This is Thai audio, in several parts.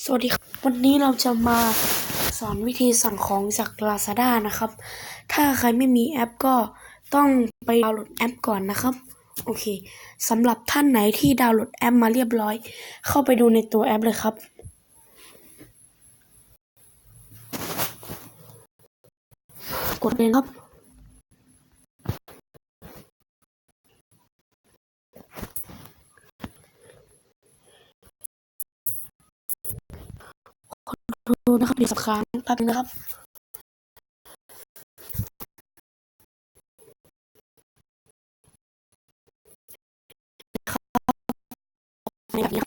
สวัสดีครับวันนี้เราจะมาสอนวิธีสั่งของจาก Lazada นะครับ ถ้าใครไม่มีแอปก็ต้องไปดาวน์โหลดแอปก่อนนะครับโอเคสำหรับท่านไหนที่ดาวน์โหลดแอปมาเรียบร้อยเข้าไปดูในตัวแอปเลยครับกดเลยครับดูนะครับเดี๋ยวสักครั้งแป๊บนึงนะครับแบบนี้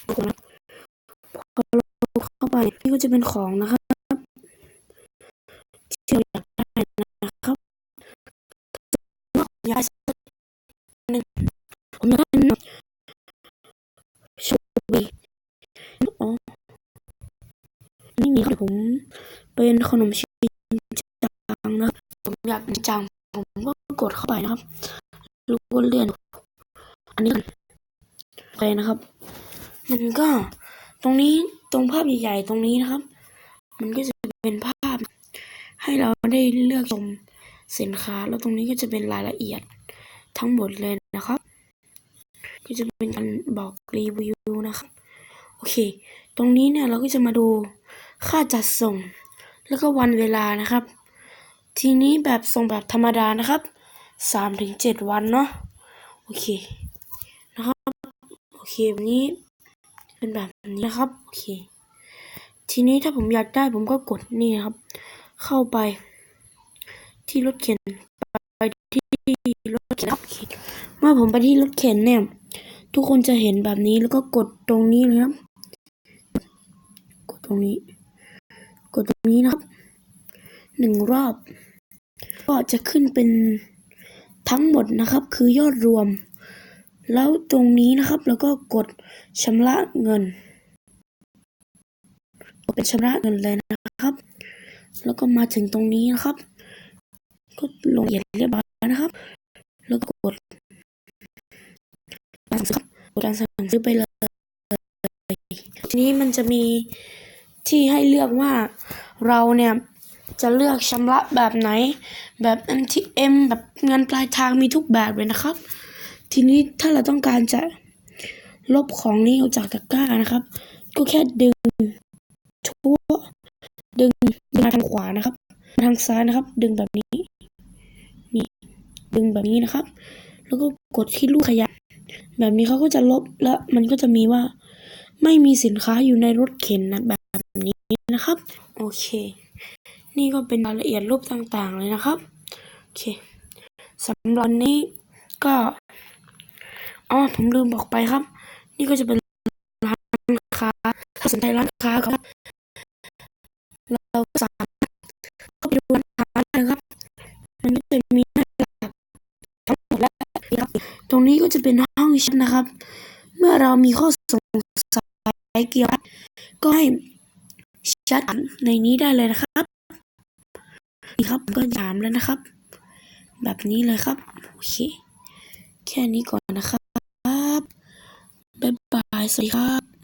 พอเราเข้าไปนี่ก็จะเป็นของนะครับที่เราอยากได้นะครับย้ายสักหนึ่งผมอยากได้เป็นชูบีอ๋อนี่มีครับผมเป็นขนมชีสจังนะครับผมอยากจังผมก็กดเข้าไปนะครับลูกก็เลื่อนอันนี้ไปนะครับมันก็ตรงนี้ตรงภาพใหญ่ๆตรงนี้นะครับมันก็จะเป็นภาพให้เราได้เลือกชมสินค้าแล้วตรงนี้ก็จะเป็นรายละเอียดทั้งหมดเลยนะครับก็จะเป็นการบอกรีวิวนะครับโอเคตรงนี้เนี่ยเราก็จะมาดูค่าจัดส่งแล้วก็วันเวลานะครับทีนี้แบบส่งแบบธรรมดานะครับ3-7 วันเนาะโอเคนะครับโอเคแบบนี้เป็นแบบนี้นะครับโอเคทีนี้ถ้าผมอยากได้ผมก็กดนี่นะครับเข้าไปที่รถเข็นไปที่รถเข็นครับเมื่อผมไปที่รถเข็นเนี่ยทุกคนจะเห็นแบบนี้แล้วก็กดตรงนี้เลยครับกดตรงนี้นะครับ1 รอบก็จะขึ้นเป็นทั้งหมดนะครับคือยอดรวมแล้วตรงนี้นะครับแล้วก็กดชำระเงินเป็นชำระเงินเลยนะครับแล้วก็มาถึงตรงนี้นะครับก็ลงรายละเอียดเรียบร้อยนะครับแล้วก็กดการสั่งซื้อไปเลยทีนี้มันจะมีที่ให้เลือกว่าเราเนี่ยจะเลือกชำระแบบไหนแบบ MTM แบบเงินปลายทางมีทุกแบบเลยนะครับทีนี้ถ้าเราต้องการจะลบของนี้ออกจากตะกร้านะครับก็แค่ดึงมาทางขวานะครับมาทางซ้ายนะครับดึงแบบนี้นี่ดึงแบบนี้นะครับแล้วก็กดที่ลูกขยับแบบนี้เขาก็จะลบแล้วมันก็จะมีว่าไม่มีสินค้าอยู่ในรถเข็นนะแบบนี้นะครับโอเคนี่ก็เป็นรายละเอียดรูปต่างๆเลยนะครับโอเคสำหรับนี้ก็ผมลืมบอกไปครับนี่ก็จะเป็นร้านค้าถ้าสนใจร้านค้าครับเราก็สามารถเข้าไปดูร้านค้าได้นะครับมันก็จะมีทั้งหมดแล้วครับตรงนี้ก็จะเป็นห้องแชทนะครับเมื่อเรามีข้อสงสัยเกี่ยวกับก็ให้แชทในนี้ได้เลยนะครับนี่ครับก็ถามแล้วนะครับแบบนี้เลยครับโอเคแค่นี้ก่อนนะครับบ๊ายบายสวัสดีครับ